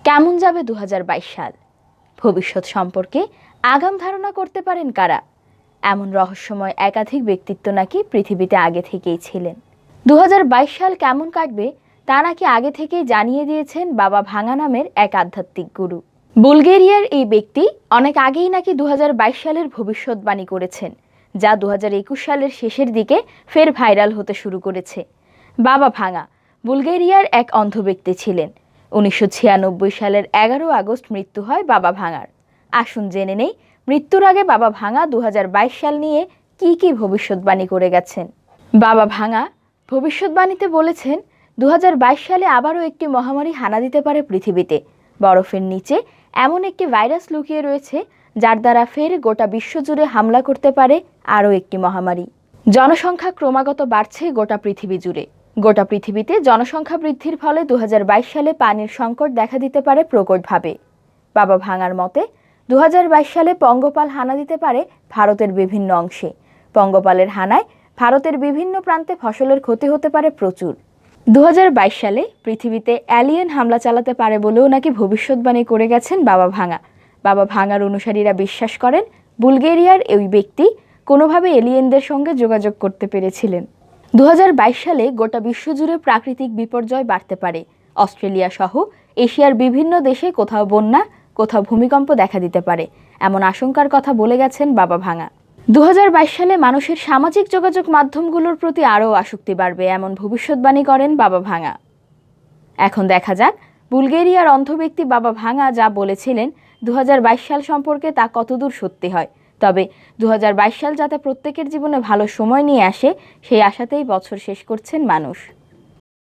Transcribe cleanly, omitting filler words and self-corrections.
কেমন যাবে ২০২২ সাল? ভবিষ্যৎ সম্পর্কে আগাম ধারণা করতে পারেন কারা? এমন রহস্যময় একাধিক ব্যক্তিত্ব নাকি পৃথিবীতে আগে থেকেই ছিলেন। ২০২২ সাল কেমন কাটবে তা নাকি আগে থেকেই জানিয়ে দিয়েছেন বাবা ভাঙা নামের এক আধ্যাত্মিক গুরু। বুলগেরিয়ার এই ব্যক্তি অনেক আগেই নাকি ২০২২ সালের ভবিষ্যৎবাণী করেছেন, যা ২০২১ সালের শেষের দিকে ফের ভাইরাল হতে শুরু করেছে। বাবা ভাঙা বুলগেরিয়ার এক অন্ধ ব্যক্তি ছিলেন। ১৯৯৬ সালের ১১ আগস্ট মৃত্যু হয় বাবা ভাঙার। আসুন জেনে নেই মৃত্যুর আগে বাবা ভাঙা ২০২২ সাল নিয়ে কি ভবিষ্যৎবাণী করে গেছেন। বাবা ভাঙা ভবিষ্যৎবাণীতে বলেছেন, ২০২২ সালে আবারও একটি মহামারী হানা দিতে পারে পৃথিবীতে। বরফের নিচে এমন একটি ভাইরাস লুকিয়ে রয়েছে, যার দ্বারা ফের গোটা বিশ্বজুড়ে হামলা করতে পারে আরও একটি মহামারী। জনসংখ্যা ক্রমাগত বাড়ছে গোটা পৃথিবী জুড়ে। গোটা পৃথিবীতে জনসংখ্যা বৃদ্ধির ফলে ২০২২ সালে পানির সংকট দেখা দিতে পারে প্রকটভাবে। বাবা ভাঙার মতে ২০২২ সালে পঙ্গপাল হানা দিতে পারে ভারতের বিভিন্ন অংশে। পঙ্গপালের হানায় ভারতের বিভিন্ন প্রান্তে ফসলের ক্ষতি হতে পারে প্রচুর। ২০২২ সালে পৃথিবীতে অ্যালিয়েন হামলা চালাতে পারে বলেও নাকি ভবিষ্যৎবাণী করে গেছেন বাবা ভাঙা। বাবা ভাঙার অনুসারীরা বিশ্বাস করেন, বুলগেরিয়ার এই ব্যক্তি কোনোভাবে এলিয়েনদের সঙ্গে যোগাযোগ করতে পেরেছিলেন। ২০২২ সালে গোটা বিশ্বজুড়ে প্রাকৃতিক বিপর্যয় বাড়তে পারে। অস্ট্রেলিয়া সহ এশিয়ার বিভিন্ন দেশে কোথাও বন্যা, কোথাও ভূমিকম্প দেখা দিতে পারে, এমন আশঙ্কার কথা বলে গেছেন বাবা ভাঙা। ২০২২ সালে মানুষের সামাজিক যোগাযোগ মাধ্যমগুলোর প্রতি আরও আসক্তি বাড়বে, এমন ভবিষ্যৎবাণী করেন বাবা ভাঙা। এখন দেখা যাক বুলগেরিয়ার অন্ধ ব্যক্তি বাবা ভাঙা যা বলেছিলেন ২০২২ সাল সম্পর্কে তা কতদূর সত্যি হয়। তবে ২০২২ সাল যাতে প্রত্যেকের জীবনে ভালো সময় নিয়ে আসে, সেই আশাতেই বছর শেষ করছেন মানুষ।